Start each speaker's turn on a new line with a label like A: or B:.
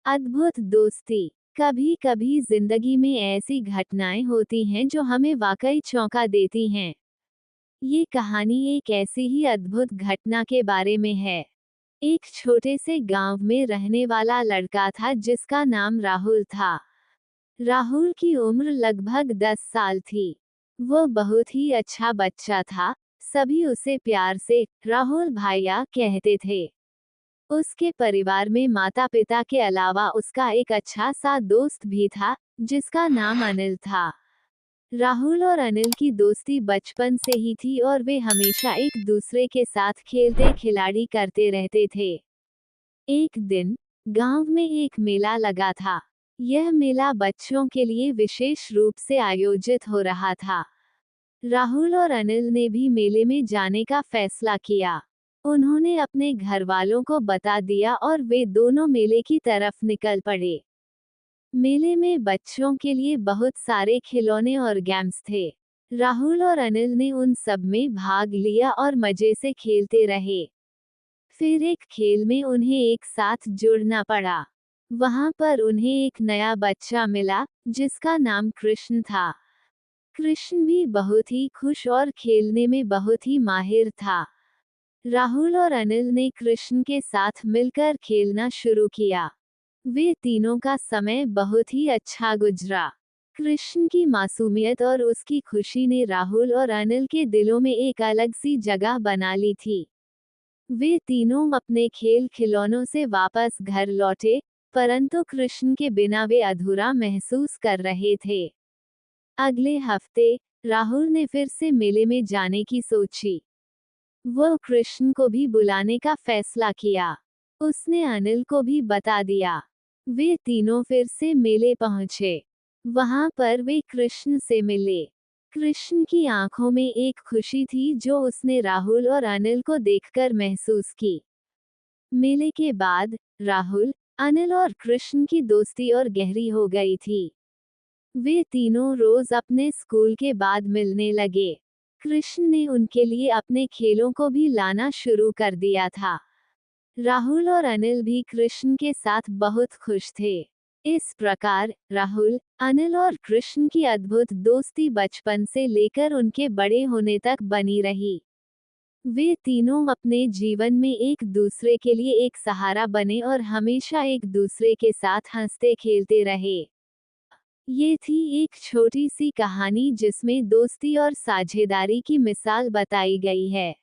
A: अद्भुत दोस्ती। कभी कभी जिंदगी में ऐसी घटनाएं होती हैं जो हमें वाकई चौंका देती हैं। ये कहानी एक ऐसी ही अद्भुत घटना के बारे में है। एक छोटे से गांव में रहने वाला लड़का था जिसका नाम राहुल था। राहुल की उम्र लगभग 10 साल थी। वो बहुत ही अच्छा बच्चा था। सभी उसे प्यार से राहुल भैया कहते थे। उसके परिवार में माता पिता के अलावा उसका एक अच्छा सा दोस्त भी था, जिसका नाम अनिल था। राहुल और अनिल की दोस्ती बचपन से ही थी और वे हमेशा एक दूसरे के साथ खेलते खिलाड़ी करते रहते थे। एक दिन गांव में एक मेला लगा था। यह मेला बच्चों के लिए विशेष रूप से आयोजित हो रहा था। राहुल और अनिल ने भी मेले में जाने का फैसला किया। उन्होंने अपने घर वालों को बता दिया और वे दोनों मेले की तरफ निकल पड़े। मेले में बच्चों के लिए बहुत सारे खिलौने और गेम्स थे। राहुल और अनिल ने उन सब में भाग लिया और मजे से खेलते रहे। फिर एक खेल में उन्हें एक साथ जुड़ना पड़ा। वहां पर उन्हें एक नया बच्चा मिला, जिसका नाम कृष्ण था। कृष्ण भी बहुत ही खुश और खेलने में बहुत ही माहिर था। राहुल और अनिल ने कृष्ण के साथ मिलकर खेलना शुरू किया। वे तीनों का समय बहुत ही अच्छा गुजरा। कृष्ण की मासूमियत और उसकी खुशी ने राहुल और अनिल के दिलों में एक अलग सी जगह बना ली थी। वे तीनों अपने खेल खिलौनों से वापस घर लौटे, परंतु कृष्ण के बिना वे अधूरा महसूस कर रहे थे। अगले हफ्ते राहुल ने फिर से मेले में जाने की सोची। वो कृष्ण को भी बुलाने का फैसला किया। उसने अनिल को भी बता दिया। वे तीनों फिर से मेले पहुंचे। वहां पर वे कृष्ण से मिले। कृष्ण की आंखों में एक खुशी थी जो उसने राहुल और अनिल को देखकर महसूस की। मेले के बाद राहुल, अनिल और कृष्ण की दोस्ती और गहरी हो गई थी। वे तीनों रोज अपने स्कूल के बाद मिलने लगे। कृष्ण ने उनके लिए अपने खेलों को भी लाना शुरू कर दिया था। राहुल और अनिल भी कृष्ण के साथ बहुत खुश थे। इस प्रकार राहुल, अनिल और कृष्ण की अद्भुत दोस्ती बचपन से लेकर उनके बड़े होने तक बनी रही। वे तीनों अपने जीवन में एक दूसरे के लिए एक सहारा बने और हमेशा एक दूसरे के साथ हंसते खेलते रहे। ये थी एक छोटी सी कहानी जिसमें दोस्ती और साझेदारी की मिसाल बताई गई है।